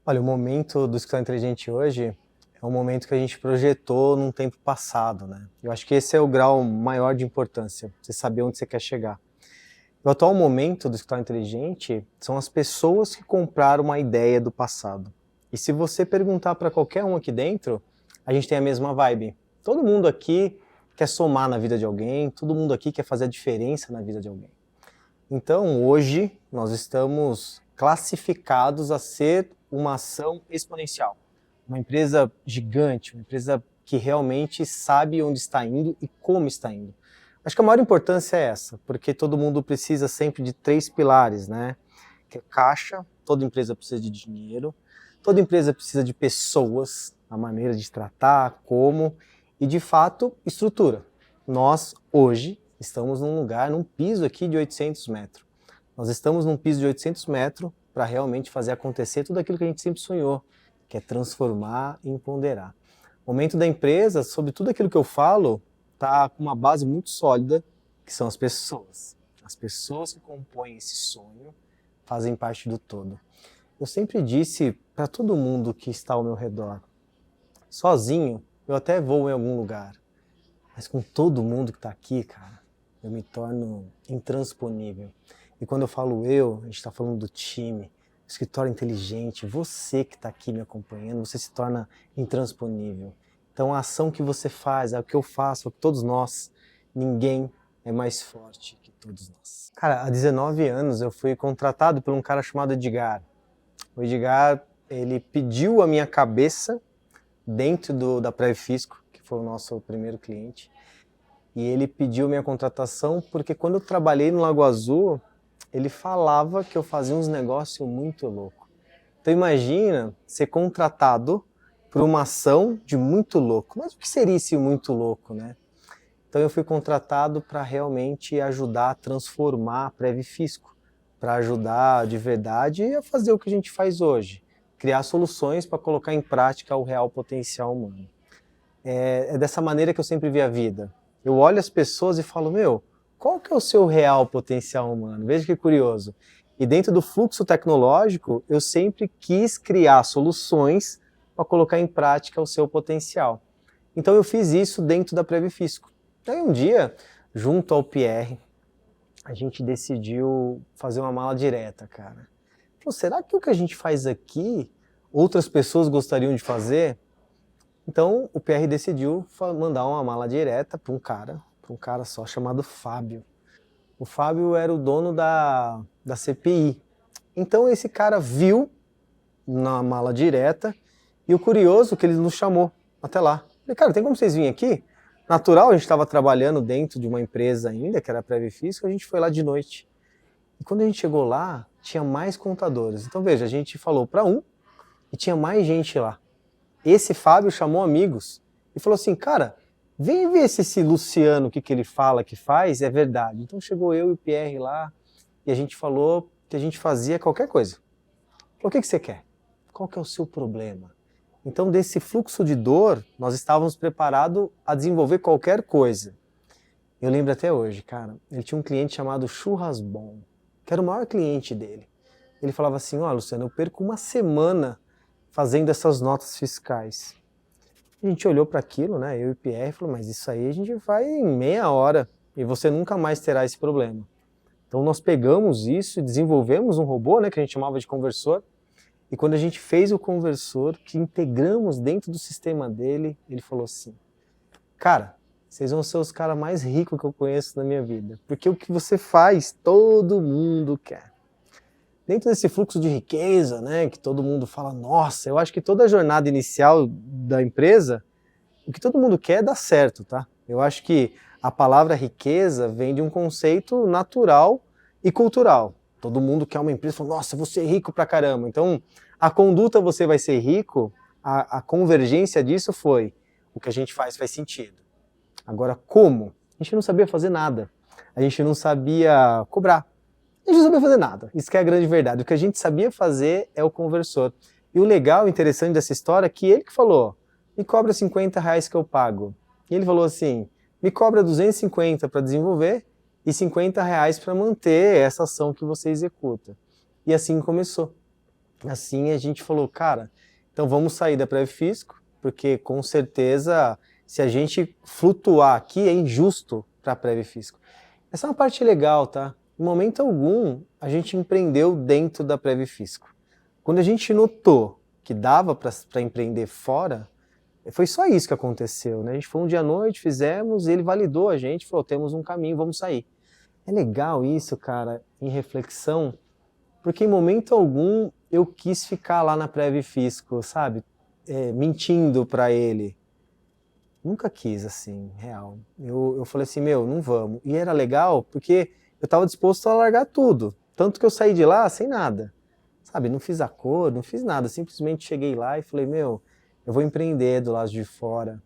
Olha, o momento do escritório inteligente hoje é um momento que a gente projetou num tempo passado, né? Eu acho que esse é o grau maior de importância, você saber onde você quer chegar. O atual momento do escritório inteligente são as pessoas que compraram uma ideia do passado. E se você perguntar para qualquer um aqui dentro, a gente tem a mesma vibe. Todo mundo aqui quer somar na vida de alguém, todo mundo aqui quer fazer a diferença na vida de alguém. Então, hoje, nós estamos classificados a ser uma ação exponencial. Uma empresa gigante, uma empresa que realmente sabe onde está indo e como está indo. Acho que a maior importância é essa, porque todo mundo precisa sempre de três pilares, né? Que é caixa, toda empresa precisa de dinheiro, toda empresa precisa de pessoas, a maneira de tratar, como, e de fato, estrutura. Nós, hoje, estamos num lugar, num piso aqui de 800 metros. Nós estamos num piso de 800 metros para realmente fazer acontecer tudo aquilo que a gente sempre sonhou, que é transformar e empoderar. O momento da empresa, sobre tudo aquilo que eu falo, está com uma base muito sólida, que são as pessoas. As pessoas que compõem esse sonho fazem parte do todo. Eu sempre disse para todo mundo que está ao meu redor, sozinho eu até vou em algum lugar, mas com todo mundo que está aqui, cara, eu me torno intransponível. E quando eu falo eu, a gente está falando do time, escritório inteligente, você que está aqui me acompanhando, você se torna intransponível. Então a ação que você faz, é o que eu faço, é o que todos nós, ninguém é mais forte que todos nós. Cara, há 19 anos eu fui contratado por um cara chamado Edgar. O Edgar, ele pediu a minha cabeça dentro da Pré-Fisco, que foi o nosso primeiro cliente, e ele pediu minha contratação porque quando eu trabalhei no Lago Azul, ele falava que eu fazia uns negócios muito loucos. Então imagina ser contratado por uma ação de muito louco. Mas o que seria esse muito louco, né? Então eu fui contratado para realmente ajudar a transformar a Pré-Fisco, para ajudar de verdade a fazer o que a gente faz hoje, criar soluções para colocar em prática o real potencial humano. É dessa maneira que eu sempre vi a vida. Eu olho as pessoas e falo, meu, qual que é o seu real potencial humano? Veja que curioso. E dentro do fluxo tecnológico, eu sempre quis criar soluções para colocar em prática o seu potencial. Então eu fiz isso dentro da Previfisco. Aí um dia, junto ao Pierre, a gente decidiu fazer uma mala direta, cara. Falou, será que o que a gente faz aqui, outras pessoas gostariam de fazer? Então o PR decidiu mandar uma mala direta para um cara só chamado Fábio. O Fábio era o dono da CPI. Então esse cara viu na mala direta e o curioso é que ele nos chamou até lá. Falei, cara, tem como vocês virem aqui? Natural, a gente estava trabalhando dentro de uma empresa ainda, que era a Previfisco, a gente foi lá de noite. E quando a gente chegou lá, tinha mais contadores. Então veja, a gente falou para um e tinha mais gente lá. Esse Fábio chamou amigos e falou assim, cara, vem ver se esse Luciano, o que ele fala que faz, é verdade. Então chegou eu e o Pierre lá e a gente falou que a gente fazia qualquer coisa. Falou, o que você quer? Qual que é o seu problema? Então desse fluxo de dor, nós estávamos preparados a desenvolver qualquer coisa. Eu lembro até hoje, cara, ele tinha um cliente chamado Churras Bom, que era o maior cliente dele. Ele falava assim, ó, Luciano, eu perco uma semana fazendo essas notas fiscais. A gente olhou para aquilo, né, eu e o Pierre, falou, mas isso aí a gente vai em meia hora e você nunca mais terá esse problema. Então nós pegamos isso e desenvolvemos um robô, né, que a gente chamava de conversor, e quando a gente fez o conversor, que integramos dentro do sistema dele, ele falou assim, cara, vocês vão ser os caras mais ricos que eu conheço na minha vida, porque o que você faz, todo mundo quer. Dentro desse fluxo de riqueza, né, que todo mundo fala, nossa, eu acho que toda a jornada inicial da empresa, o que todo mundo quer é dar certo, tá? Eu acho que a palavra riqueza vem de um conceito natural e cultural. Todo mundo quer uma empresa, fala, nossa, você é rico pra caramba. Então, a conduta você vai ser rico, a convergência disso foi, o que a gente faz sentido. Agora, como? A gente não sabia fazer nada. A gente não sabia cobrar. A gente não sabia fazer nada, isso que é a grande verdade. O que a gente sabia fazer é o conversor. E o legal, interessante dessa história é que ele que falou, me cobra R$ 50 que eu pago. E ele falou assim, me cobra 250 para desenvolver e R$ 50 para manter essa ação que você executa. E assim começou. Assim a gente falou, cara, então vamos sair da Pré-Fisco, porque com certeza se a gente flutuar aqui é injusto para a Pré-Fisco. Essa é uma parte legal, tá? Em momento algum a gente empreendeu dentro da Pré-Fisco. Quando a gente notou que dava para empreender fora, foi só isso que aconteceu, né? A gente foi um dia à noite, fizemos, e ele validou a gente, falou, temos um caminho, vamos sair. É legal isso, cara, em reflexão, porque em momento algum eu quis ficar lá na Pré-Fisco, sabe? Mentindo para ele. Nunca quis, assim, real. Eu falei assim, meu, não vamos. E era legal porque eu estava disposto a largar tudo. Tanto que eu saí de lá sem nada. Sabe, não fiz acordo, não fiz nada. Simplesmente cheguei lá e falei, meu, eu vou empreender do lado de fora.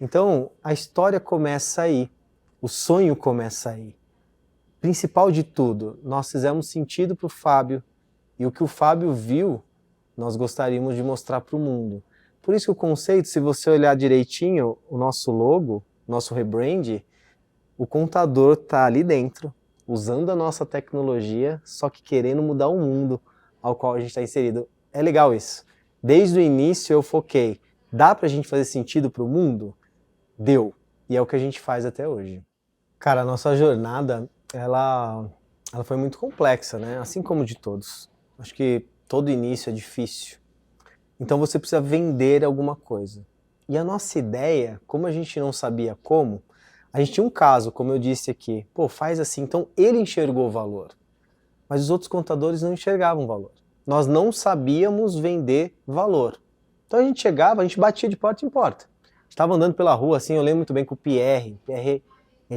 Então, a história começa aí. O sonho começa aí. Principal de tudo, nós fizemos sentido para o Fábio. E o que o Fábio viu, nós gostaríamos de mostrar para o mundo. Por isso que o conceito, se você olhar direitinho, o nosso logo, nosso rebrand, o contador está ali dentro, usando a nossa tecnologia, só que querendo mudar o mundo ao qual a gente está inserido. É legal isso. Desde o início eu foquei. Dá para a gente fazer sentido para o mundo? Deu. E é o que a gente faz até hoje. Cara, a nossa jornada, ela foi muito complexa, né? Assim como de todos. Acho que todo início é difícil. Então você precisa vender alguma coisa. E a nossa ideia, como a gente não sabia como, a gente tinha um caso, como eu disse aqui, pô, faz assim. Então ele enxergou o valor, mas os outros contadores não enxergavam valor. Nós não sabíamos vender valor. Então a gente chegava, a gente batia de porta em porta. Estava andando pela rua, assim, eu lembro muito bem com o Pierre, ele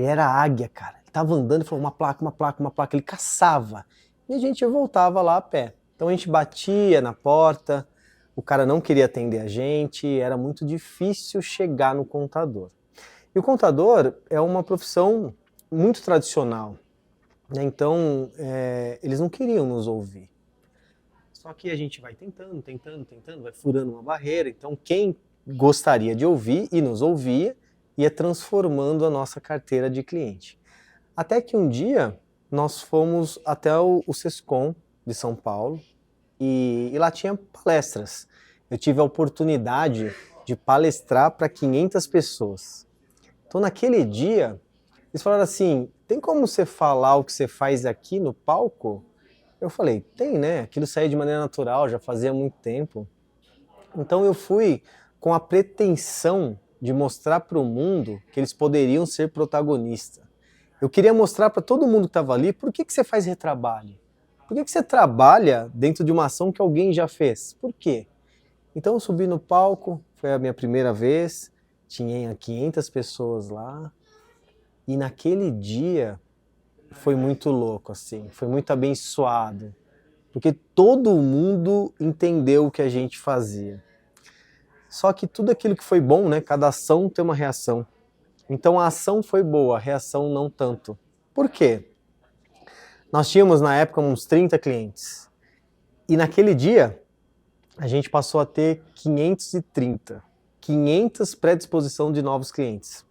era águia, cara. Ele estava andando e falou uma placa, uma placa, uma placa, ele caçava. E a gente voltava lá a pé. Então a gente batia na porta, o cara não queria atender a gente, era muito difícil chegar no contador. E o contador é uma profissão muito tradicional, né? Então eles não queriam nos ouvir. Só que a gente vai tentando, tentando, tentando, vai furando uma barreira. Então quem gostaria de ouvir e nos ouvia, ia transformando a nossa carteira de cliente. Até que um dia nós fomos até o Sescom de São Paulo e lá tinha palestras. Eu tive a oportunidade de palestrar para 500 pessoas. Então naquele dia, eles falaram assim, tem como você falar o que você faz aqui no palco? Eu falei, tem, né? Aquilo saiu de maneira natural, já fazia muito tempo. Então eu fui com a pretensão de mostrar para o mundo que eles poderiam ser protagonistas. Eu queria mostrar para todo mundo que estava ali por que você faz retrabalho. Por que você trabalha dentro de uma ação que alguém já fez? Por quê? Então eu subi no palco, foi a minha primeira vez, tinha 500 pessoas lá, e naquele dia foi muito louco, assim, foi muito abençoado, porque todo mundo entendeu o que a gente fazia. Só que tudo aquilo que foi bom, né, cada ação tem uma reação. Então a ação foi boa, a reação não tanto. Por quê? Nós tínhamos na época uns 30 clientes. E naquele dia, a gente passou a ter 530. 500 predisposição de novos clientes.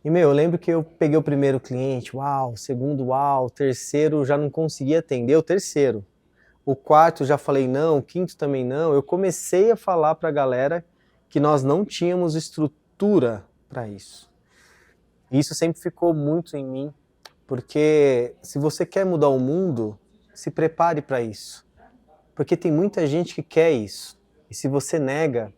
E, eu lembro que eu peguei o primeiro cliente, uau, o segundo, uau, o terceiro já não conseguia atender, o terceiro. O quarto já falei não, o quinto também não. Eu comecei a falar para a galera que nós não tínhamos estrutura para isso. E isso sempre ficou muito em mim, porque se você quer mudar o mundo, se prepare para isso. Porque tem muita gente que quer isso. E se você nega,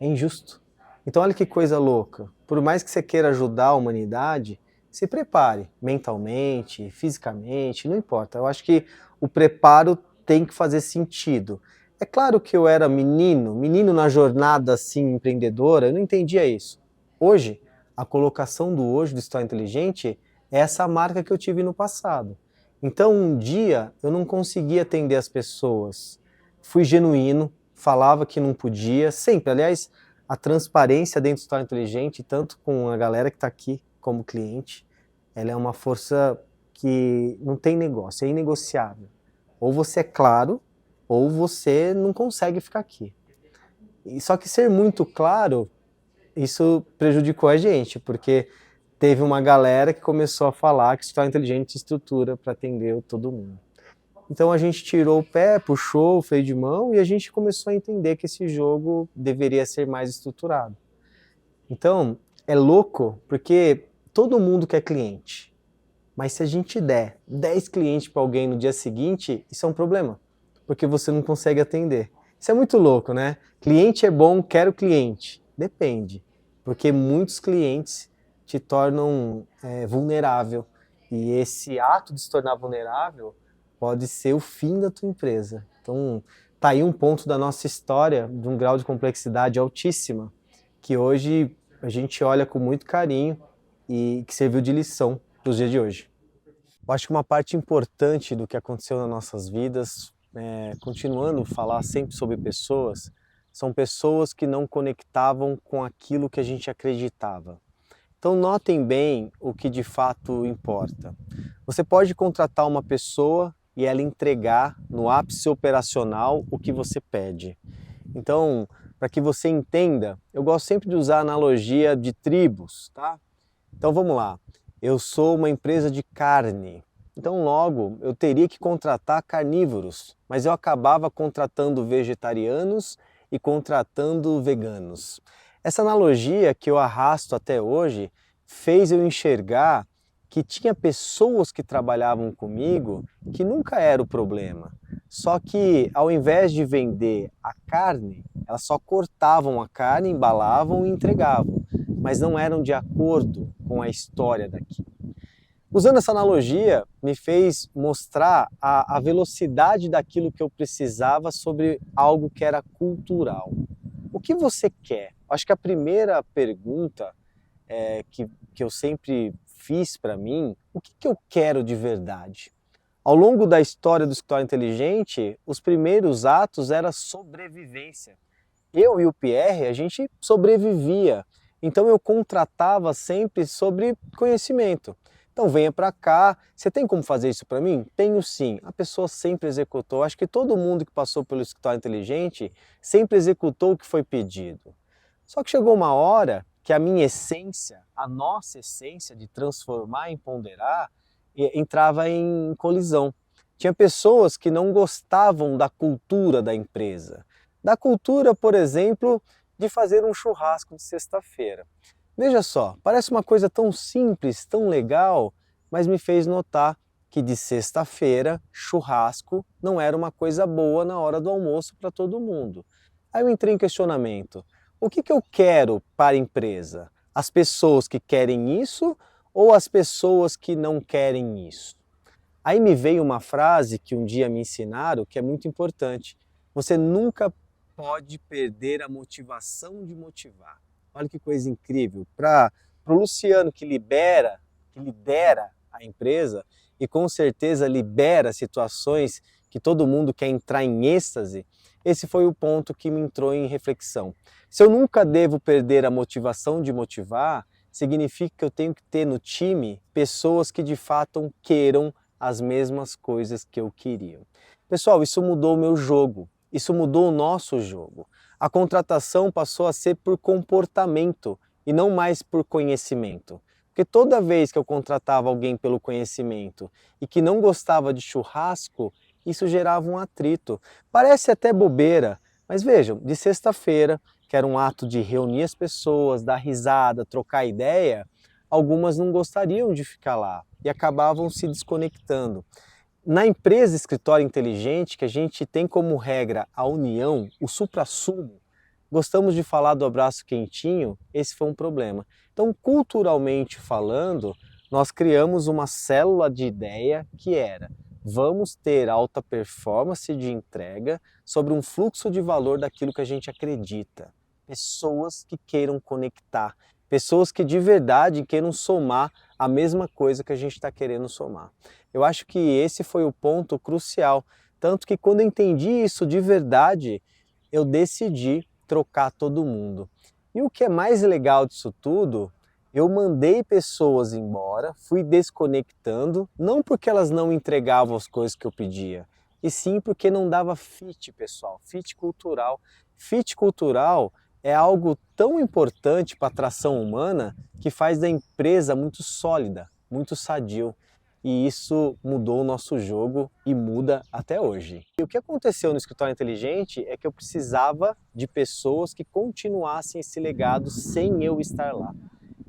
é injusto. Então olha que coisa louca. Por mais que você queira ajudar a humanidade, se prepare mentalmente, fisicamente, não importa. Eu acho que o preparo tem que fazer sentido. É claro que eu era menino na jornada assim empreendedora, eu não entendia isso. Hoje, a colocação do hoje do História Inteligente é essa marca que eu tive no passado. Então um dia eu não conseguia atender as pessoas. Fui genuíno, falava que não podia, sempre. Aliás, a transparência dentro do História Inteligente, tanto com a galera que está aqui como cliente, ela é uma força que não tem negócio, é inegociável. Ou você é claro, ou você não consegue ficar aqui. E só que ser muito claro, isso prejudicou a gente, porque teve uma galera que começou a falar que História Inteligente estrutura para atender todo mundo. Então a gente tirou o pé, puxou o freio de mão e a gente começou a entender que esse jogo deveria ser mais estruturado. Então é louco porque todo mundo quer cliente, mas se a gente der 10 clientes para alguém no dia seguinte, isso é um problema, porque você não consegue atender. Isso é muito louco, né? Cliente é bom, quero cliente. Depende, porque muitos clientes te tornam vulnerável e esse ato de se tornar vulnerável pode ser o fim da tua empresa. Então, tá aí um ponto da nossa história de um grau de complexidade altíssima, que hoje a gente olha com muito carinho e que serviu de lição para os dias de hoje. Eu acho que uma parte importante do que aconteceu nas nossas vidas, continuando a falar sempre sobre pessoas, são pessoas que não conectavam com aquilo que a gente acreditava. Então notem bem o que de fato importa. Você pode contratar uma pessoa e ela entregar no ápice operacional o que você pede. Então, para que você entenda, eu gosto sempre de usar a analogia de tribos, tá? Então vamos lá, eu sou uma empresa de carne, então logo eu teria que contratar carnívoros, mas eu acabava contratando vegetarianos e contratando veganos. Essa analogia que eu arrasto até hoje fez eu enxergar que tinha pessoas que trabalhavam comigo que nunca era o problema. Só que ao invés de vender a carne, elas só cortavam a carne, embalavam e entregavam, mas não eram de acordo com a história daqui. Usando essa analogia, me fez mostrar a velocidade daquilo que eu precisava sobre algo que era cultural. O que você quer? Acho que a primeira pergunta que eu sempre fiz para mim, o que eu quero de verdade? Ao longo da história do escritório inteligente, os primeiros atos era sobrevivência. Eu e o Pierre, a gente sobrevivia. Então eu contratava sempre sobre conhecimento. Então venha para cá, você tem como fazer isso para mim? Tenho sim. A pessoa sempre executou. Acho que todo mundo que passou pelo escritório inteligente sempre executou o que foi pedido. Só que chegou uma hora que a minha essência, a nossa essência de transformar em ponderar, entrava em colisão. Tinha pessoas que não gostavam da cultura da empresa. Da cultura, por exemplo, de fazer um churrasco de sexta-feira. Veja só, parece uma coisa tão simples, tão legal, mas me fez notar que de sexta-feira, churrasco não era uma coisa boa na hora do almoço para todo mundo. Aí eu entrei em questionamento. O que eu quero para a empresa? As pessoas que querem isso ou as pessoas que não querem isso? Aí me veio uma frase que um dia me ensinaram que é muito importante. Você nunca pode perder a motivação de motivar. Olha que coisa incrível. Para o Luciano que lidera a empresa e com certeza libera situações que todo mundo quer entrar em êxtase, esse foi o ponto que me entrou em reflexão. Se eu nunca devo perder a motivação de motivar, significa que eu tenho que ter no time pessoas que de fato queiram as mesmas coisas que eu queria. Pessoal, isso mudou o meu jogo, isso mudou o nosso jogo. A contratação passou a ser por comportamento e não mais por conhecimento. Porque toda vez que eu contratava alguém pelo conhecimento e que não gostava de churrasco, isso gerava um atrito. Parece até bobeira, mas vejam, de sexta-feira, que era um ato de reunir as pessoas, dar risada, trocar ideia, algumas não gostariam de ficar lá e acabavam se desconectando. Na empresa Escritório Inteligente, que a gente tem como regra a união, o suprassumo, gostamos de falar do abraço quentinho, esse foi um problema. Então, culturalmente falando, nós criamos uma célula de ideia que era: vamos ter alta performance de entrega sobre um fluxo de valor daquilo que a gente acredita. Pessoas que queiram conectar, pessoas que de verdade queiram somar a mesma coisa que a gente está querendo somar. Eu acho que esse foi o ponto crucial, tanto que quando eu entendi isso de verdade, eu decidi trocar todo mundo. E o que é mais legal disso tudo, eu mandei pessoas embora, fui desconectando, não porque elas não entregavam as coisas que eu pedia, e sim porque não dava fit, pessoal, fit cultural. Fit cultural é algo tão importante para a atração humana que faz da empresa muito sólida, muito sadio. e isso mudou o nosso jogo e muda até hoje. E o que aconteceu no Escritório Inteligente é que eu precisava de pessoas que continuassem esse legado sem eu estar lá.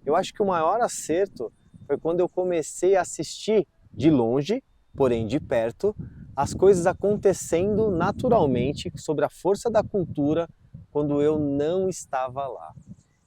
Eu acho que o maior acerto foi quando eu comecei a assistir de longe, porém de perto, as coisas acontecendo naturalmente sobre a força da cultura quando eu não estava lá.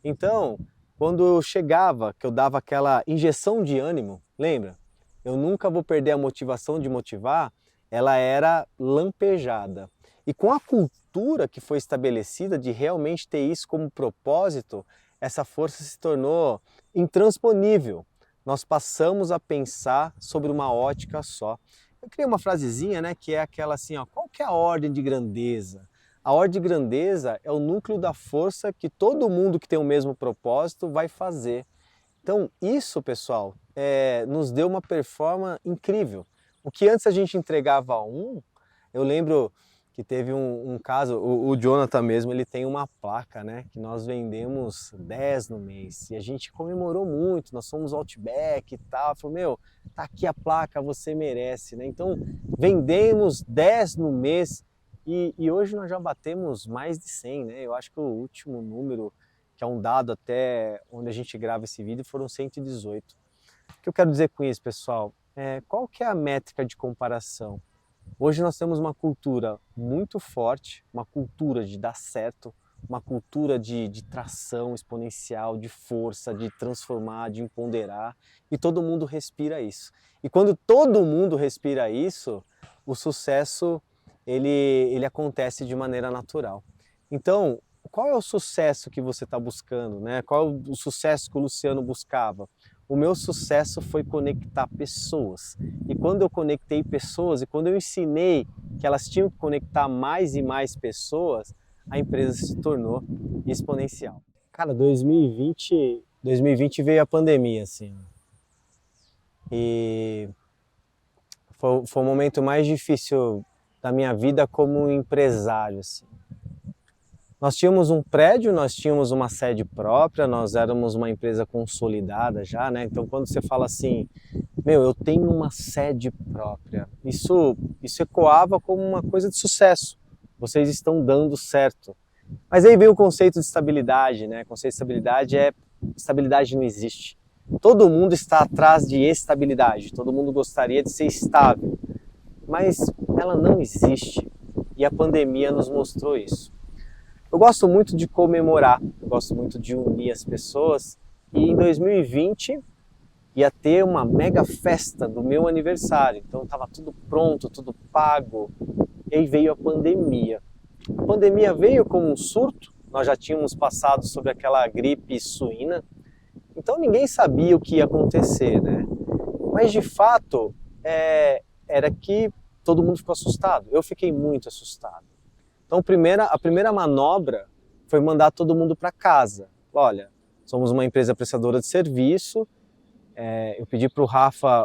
Então, quando eu chegava, que eu dava aquela injeção de ânimo, lembra? Eu nunca vou perder a motivação de motivar, ela era lampejada. E com a cultura que foi estabelecida de realmente ter isso como propósito, essa força se tornou intransponível. Nós passamos a pensar sobre uma ótica só. Eu criei uma frasezinha, né, que é aquela assim, ó, qual que é a ordem de grandeza? A ordem de grandeza é o núcleo da força que todo mundo que tem o mesmo propósito vai fazer. Então isso, pessoal, nos deu uma performance incrível. O que antes a gente entregava eu lembro que teve um caso, o Jonathan mesmo, ele tem uma placa, né, que nós vendemos 10 no mês, e a gente comemorou muito, nós fomos Outback e tal, falou, meu, tá aqui a placa, você merece, né, então vendemos 10 no mês, e hoje nós já batemos mais de 100, né, eu acho que o último número, que é um dado até onde a gente grava esse vídeo, foram 118. O que eu quero dizer com isso, pessoal? Qual que é a métrica de comparação? Hoje nós temos uma cultura muito forte, uma cultura de dar certo, uma cultura de tração exponencial, de força, de transformar, de empoderar, e todo mundo respira isso. E quando todo mundo respira isso, o sucesso ele acontece de maneira natural. Então, qual é o sucesso que você está buscando, né? Qual é o sucesso que o Luciano buscava? O meu sucesso foi conectar pessoas. E quando eu conectei pessoas e quando eu ensinei que elas tinham que conectar mais e mais pessoas, a empresa se tornou exponencial. Cara, 2020 veio a pandemia, assim. E foi o momento mais difícil da minha vida como empresário, assim. Nós tínhamos um prédio, nós tínhamos uma sede própria, nós éramos uma empresa consolidada já, né? Então quando você fala assim, meu, eu tenho uma sede própria, isso ecoava como uma coisa de sucesso. Vocês estão dando certo. Mas aí vem o conceito de estabilidade, né? O conceito de estabilidade não existe. Todo mundo está atrás de estabilidade, todo mundo gostaria de ser estável, mas ela não existe. E a pandemia nos mostrou isso. Eu gosto muito de comemorar, eu gosto muito de unir as pessoas, e em 2020 ia ter uma mega festa do meu aniversário, então estava tudo pronto, tudo pago, e aí veio a pandemia. A pandemia veio como um surto, nós já tínhamos passado sobre aquela gripe suína, então ninguém sabia o que ia acontecer, né? Mas de fato, era que todo mundo ficou assustado, eu fiquei muito assustado. Então a primeira manobra foi mandar todo mundo para casa. Olha, somos uma empresa prestadora de serviço, eu pedi para o Rafa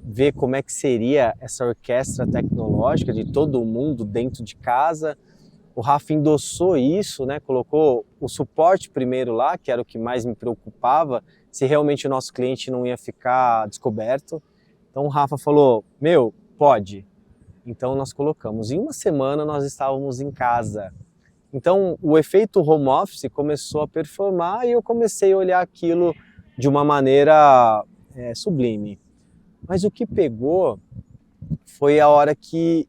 ver como é que seria essa orquestra tecnológica de todo mundo dentro de casa. O Rafa endossou isso, né? Colocou o suporte primeiro lá, que era o que mais me preocupava, se realmente o nosso cliente não ia ficar descoberto. Então o Rafa falou, meu, pode. Então nós colocamos. Em uma semana nós estávamos em casa. Então o efeito home office começou a performar e eu comecei a olhar aquilo de uma maneira sublime. Mas o que pegou foi a hora que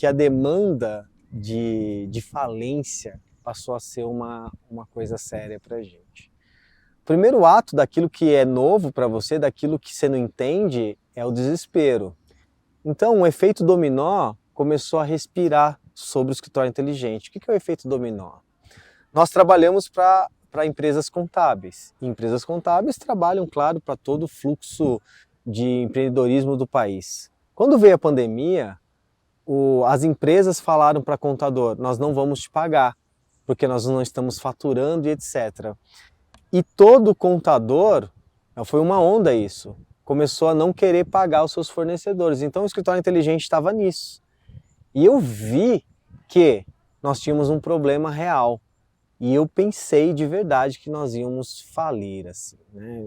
a demanda de falência passou a ser uma coisa séria para a gente. O primeiro ato daquilo que é novo para você, daquilo que você não entende, é o desespero. Então, o efeito dominó começou a respirar sobre o escritório inteligente. O que é o efeito dominó? Nós trabalhamos para empresas contábeis. E empresas contábeis trabalham, claro, para todo o fluxo de empreendedorismo do país. Quando veio a pandemia, as empresas falaram para o contador, nós não vamos te pagar, porque nós não estamos faturando e etc. E todo contador, foi uma onda isso, começou a não querer pagar os seus fornecedores. Então o escritório inteligente estava nisso. E eu vi que nós tínhamos um problema real. E eu pensei de verdade que nós íamos falir, assim, né?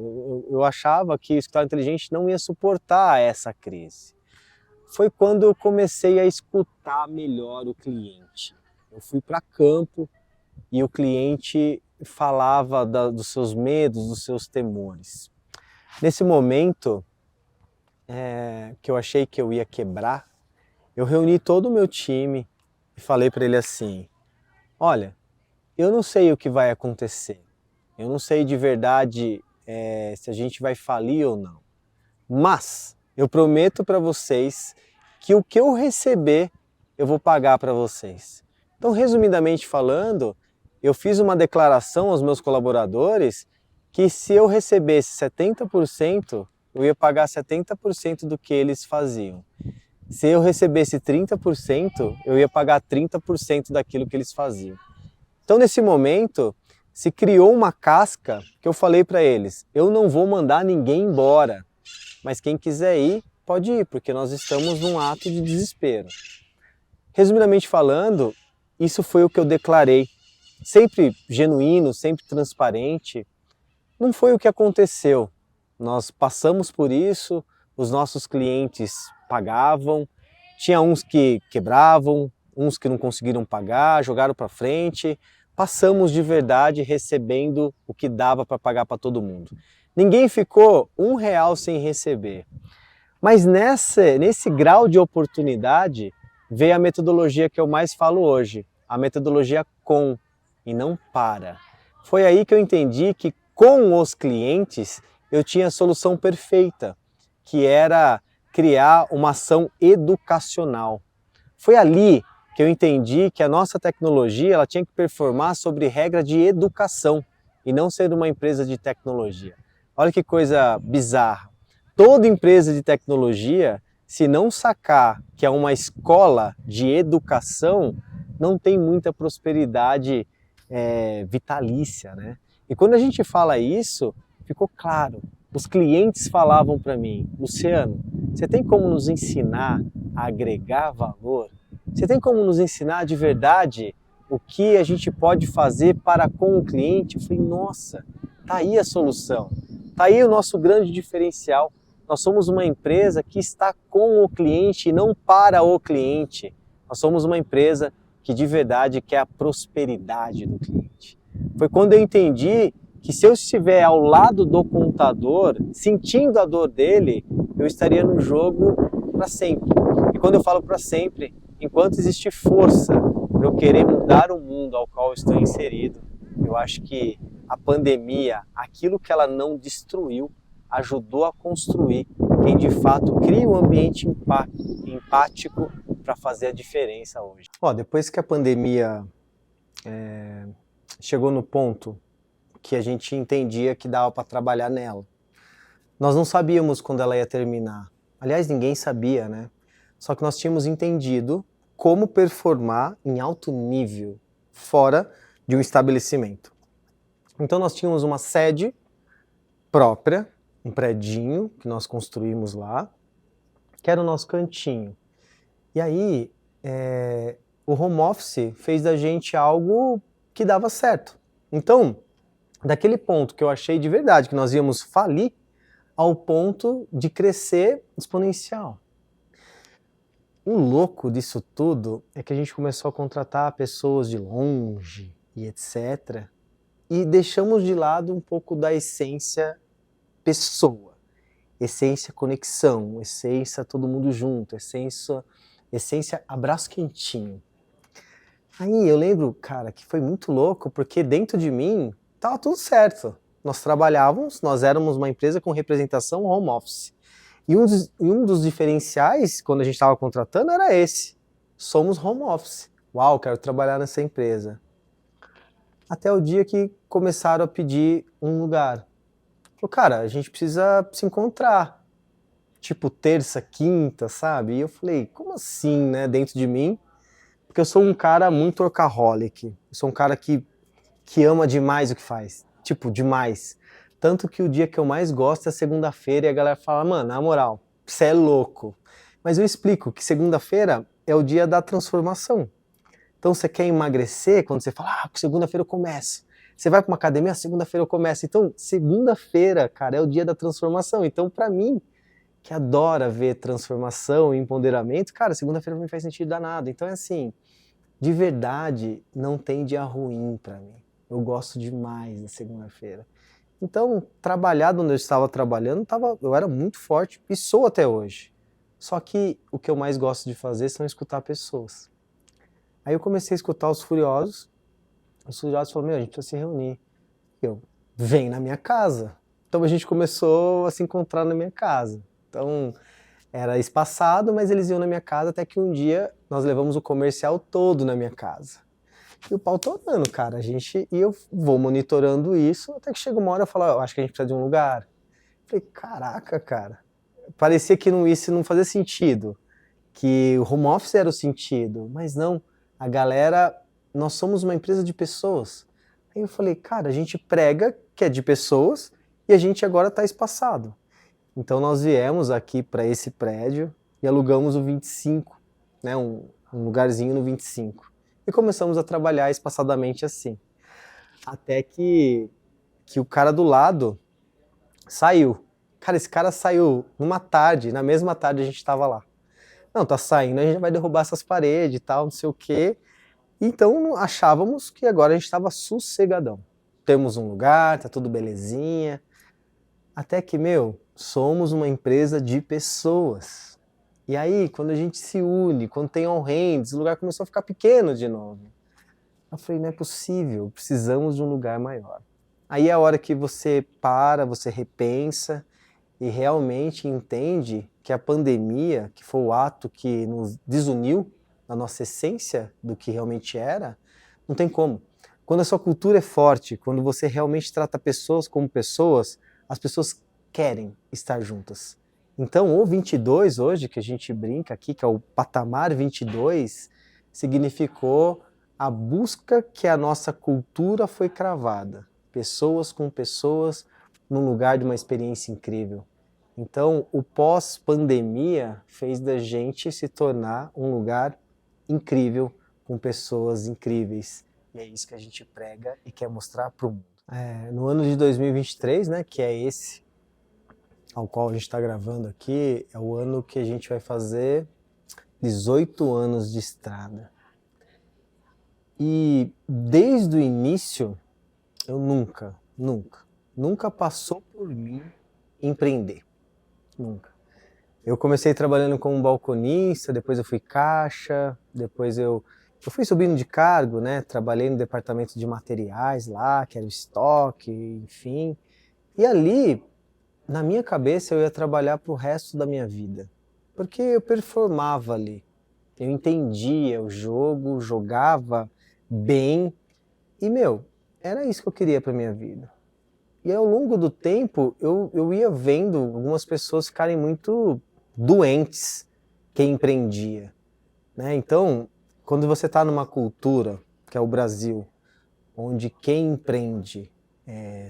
Eu achava que o escritório inteligente não ia suportar essa crise. Foi quando eu comecei a escutar melhor o cliente. Eu fui para campo e o cliente falava dos seus medos, dos seus temores. Nesse momento que eu achei que eu ia quebrar, eu reuni todo o meu time e falei para ele assim: olha, eu não sei o que vai acontecer, eu não sei de verdade se a gente vai falir ou não, mas eu prometo para vocês que o que eu receber eu vou pagar para vocês. Então, resumidamente falando, eu fiz uma declaração aos meus colaboradores que se eu recebesse 70%, eu ia pagar 70% do que eles faziam. Se eu recebesse 30%, eu ia pagar 30% daquilo que eles faziam. Então, nesse momento, se criou uma casca que eu falei para eles: eu não vou mandar ninguém embora, mas quem quiser ir, pode ir, porque nós estamos num ato de desespero. Resumidamente falando, isso foi o que eu declarei. Sempre genuíno, sempre transparente. Não foi o que aconteceu. Nós passamos por isso, os nossos clientes pagavam, tinha uns que quebravam, uns que não conseguiram pagar, jogaram para frente. Passamos de verdade recebendo o que dava para pagar para todo mundo. Ninguém ficou R$1 sem receber. Mas nesse grau de oportunidade veio a metodologia que eu mais falo hoje, a metodologia com e não para. Foi aí que eu entendi que com os clientes eu tinha a solução perfeita, que era criar uma ação educacional. Foi ali que eu entendi que a nossa tecnologia ela tinha que performar sobre regra de educação e não ser uma empresa de tecnologia. Olha que coisa bizarra. Toda empresa de tecnologia, se não sacar que é uma escola de educação, não tem muita prosperidade vitalícia, né? E quando a gente fala isso, ficou claro. Os clientes falavam para mim: Luciano, você tem como nos ensinar a agregar valor? Você tem como nos ensinar de verdade o que a gente pode fazer para com o cliente? Eu falei: nossa, tá aí a solução, tá aí o nosso grande diferencial. Nós somos uma empresa que está com o cliente e não para o cliente. Nós somos uma empresa que de verdade quer a prosperidade do cliente. Foi quando eu entendi que se eu estiver ao lado do contador, sentindo a dor dele, eu estaria no jogo para sempre. E quando eu falo para sempre, enquanto existe força para eu querer mudar o mundo ao qual eu estou inserido, eu acho que a pandemia, aquilo que ela não destruiu, ajudou a construir quem de fato cria um ambiente empático para fazer a diferença hoje. Depois que a pandemia chegou no ponto que a gente entendia que dava para trabalhar nela, nós não sabíamos quando ela ia terminar. Aliás, ninguém sabia, né? Só que nós tínhamos entendido como performar em alto nível fora de um estabelecimento. Então nós tínhamos uma sede própria, um predinho que nós construímos lá, que era o nosso cantinho. E aí, o home office fez da gente algo que dava certo. Então, daquele ponto que eu achei de verdade que nós íamos falir, ao ponto de crescer exponencial. O louco disso tudo é que a gente começou a contratar pessoas de longe e etc. E deixamos de lado um pouco da essência pessoa, essência conexão, essência todo mundo junto, essência abraço quentinho. Aí eu lembro, cara, que foi muito louco, porque dentro de mim tava tudo certo. Nós trabalhávamos, nós éramos uma empresa com representação home office. E um dos diferenciais, quando a gente estava contratando, era esse. Somos home office. Uau, quero trabalhar nessa empresa. Até o dia que começaram a pedir um lugar. Falou, cara, a gente precisa se encontrar. Tipo, terça, quinta, sabe? E eu falei, como assim, né, dentro de mim? Porque eu sou um cara muito workaholic. Eu sou um cara que ama demais o que faz. Tipo, demais. Tanto que o dia que eu mais gosto é segunda-feira e a galera fala, mano, na moral, você é louco. Mas eu explico que segunda-feira é o dia da transformação. Então você quer emagrecer, quando você fala, segunda-feira eu começo. Você vai para uma academia, segunda-feira eu começo. Então, segunda-feira, cara, é o dia da transformação. Então, para mim, que adora ver transformação e empoderamento, cara, segunda-feira não me faz sentido danado. Então é assim, de verdade, não tem dia ruim para mim. Eu gosto demais da segunda-feira. Então, trabalhar onde eu estava trabalhando, eu era muito forte e sou até hoje. Só que o que eu mais gosto de fazer são escutar pessoas. Aí eu comecei a escutar os Furiosos falaram, a gente precisa se reunir. Vem na minha casa. Então a gente começou a se encontrar na minha casa. Então, era espaçado, mas eles iam na minha casa até que um dia nós levamos o comercial todo na minha casa. E o pau torando, cara, e eu vou monitorando isso, até que chega uma hora eu falo, eu acho que a gente precisa de um lugar. Eu falei, caraca, cara, parecia que isso não fazia sentido, que o home office era o sentido, mas não, a galera, nós somos uma empresa de pessoas. Aí eu falei, cara, a gente prega que é de pessoas e a gente agora está espaçado. Então nós viemos aqui para esse prédio e alugamos o 25, né, um lugarzinho no 25. E começamos a trabalhar espaçadamente assim. Até que o cara do lado saiu. Cara, esse cara saiu numa tarde, na mesma tarde a gente estava lá. Não, tá saindo, a gente vai derrubar essas paredes e tal, não sei o quê. Então achávamos que agora a gente estava sossegadão. Temos um lugar, tá tudo belezinha. Até que, somos uma empresa de pessoas. E aí, quando a gente se une, quando tem all-hands, o lugar começou a ficar pequeno de novo. Eu falei, não é possível, precisamos de um lugar maior. Aí é a hora que você para, você repensa e realmente entende que a pandemia, que foi o ato que nos desuniu na nossa essência do que realmente era, não tem como. Quando a sua cultura é forte, quando você realmente trata pessoas como pessoas, as pessoas querem estar juntas. Então, o 22 hoje, que a gente brinca aqui, que é o patamar 22, significou a busca que a nossa cultura foi cravada. Pessoas com pessoas num lugar de uma experiência incrível. Então, o pós-pandemia fez da gente se tornar um lugar incrível, com pessoas incríveis. E é isso que a gente prega e quer mostrar para o mundo. No ano de 2023, né, que é esse ao qual a gente está gravando aqui, é o ano que a gente vai fazer 18 anos de estrada. E desde o início, eu nunca passou por mim empreender. Nunca. Eu comecei trabalhando como balconista, depois eu fui caixa, depois eu fui subindo de cargo, né? Trabalhei no departamento de materiais lá, que era o estoque, enfim. E ali, na minha cabeça, eu ia trabalhar para o resto da minha vida. Porque eu performava ali. Eu entendia o jogo, jogava bem. E, era isso que eu queria para minha vida. E ao longo do tempo, eu ia vendo algumas pessoas ficarem muito doentes quem empreendia, né? Então, quando você está numa cultura, que é o Brasil, onde quem empreende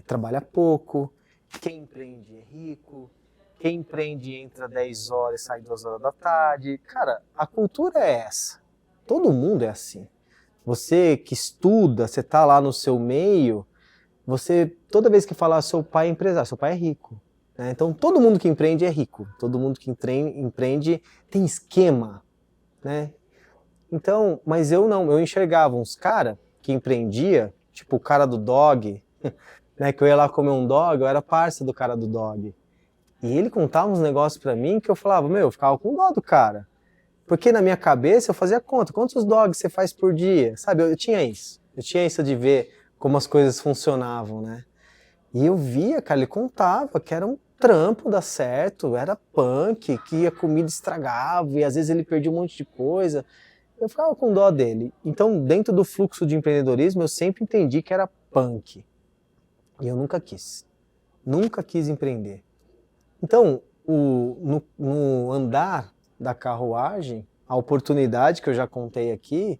trabalha pouco, quem empreende é rico, quem empreende entra 10 horas e sai 2 horas da tarde. Cara, a cultura é essa. Todo mundo é assim. Você que estuda, você está lá no seu meio, você, toda vez que falar seu pai é empresário, seu pai é rico. Né? Então todo mundo que empreende é rico, todo mundo que empreende tem esquema. Né? Então, mas eu não, eu enxergava uns cara que empreendia, tipo o cara do dog, né, que eu ia lá comer um dog, eu era parça do cara do dog. E ele contava uns negócios pra mim que eu falava, eu ficava com dó do cara. Porque na minha cabeça eu fazia conta, quantos dogs você faz por dia? Sabe, eu tinha isso. Eu tinha isso de ver como as coisas funcionavam, né? E eu via, cara, ele contava que era um trampo dar certo, era punk, que a comida estragava e às vezes ele perdia um monte de coisa. Eu ficava com dó dele. Então, dentro do fluxo de empreendedorismo, eu sempre entendi que era punk. E eu nunca quis. Nunca quis empreender. Então, no andar da carruagem, a oportunidade que eu já contei aqui,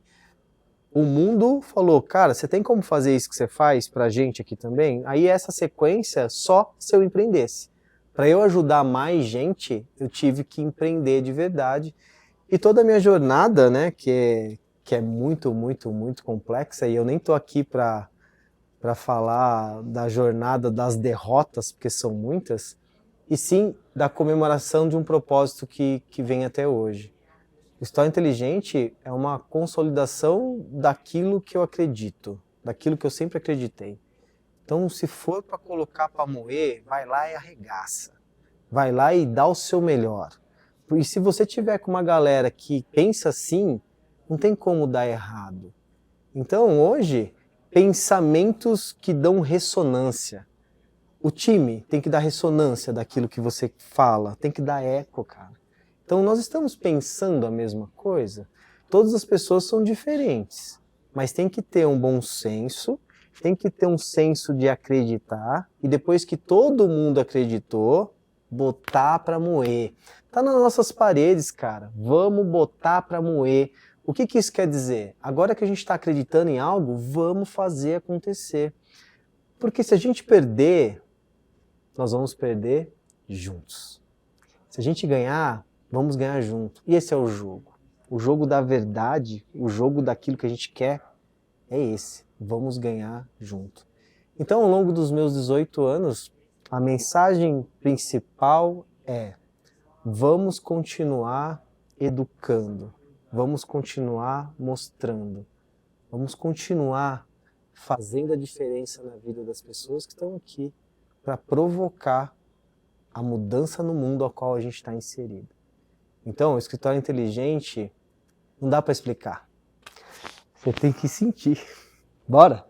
o mundo falou, cara, você tem como fazer isso que você faz pra gente aqui também? Aí essa sequência só se eu empreendesse. Para eu ajudar mais gente, eu tive que empreender de verdade. E toda a minha jornada, né, que que é muito, muito, muito complexa, e eu nem estou aqui para falar da jornada das derrotas, porque são muitas, e sim da comemoração de um propósito que vem até hoje. O História Inteligente é uma consolidação daquilo que eu acredito, daquilo que eu sempre acreditei. Então, se for para colocar para moer, vai lá e arregaça. Vai lá e dá o seu melhor. E se você tiver com uma galera que pensa assim, não tem como dar errado. Então, hoje, pensamentos que dão ressonância. O time tem que dar ressonância daquilo que você fala, tem que dar eco, cara. Então, nós estamos pensando a mesma coisa. Todas as pessoas são diferentes, mas tem que ter um bom senso, tem que ter um senso de acreditar, e depois que todo mundo acreditou, botar para moer. Tá nas nossas paredes, cara. Vamos botar para moer. O que isso quer dizer? Agora que a gente está acreditando em algo, vamos fazer acontecer. Porque se a gente perder, nós vamos perder juntos. Se a gente ganhar, vamos ganhar junto. E esse é o jogo. O jogo da verdade, o jogo daquilo que a gente quer, é esse. Vamos ganhar junto. Então, ao longo dos meus 18 anos, a mensagem principal é: vamos continuar educando, vamos continuar mostrando, vamos continuar fazendo a diferença na vida das pessoas que estão aqui para provocar a mudança no mundo ao qual a gente está inserido. Então, o escritório inteligente não dá para explicar. Você tem que sentir. Bora?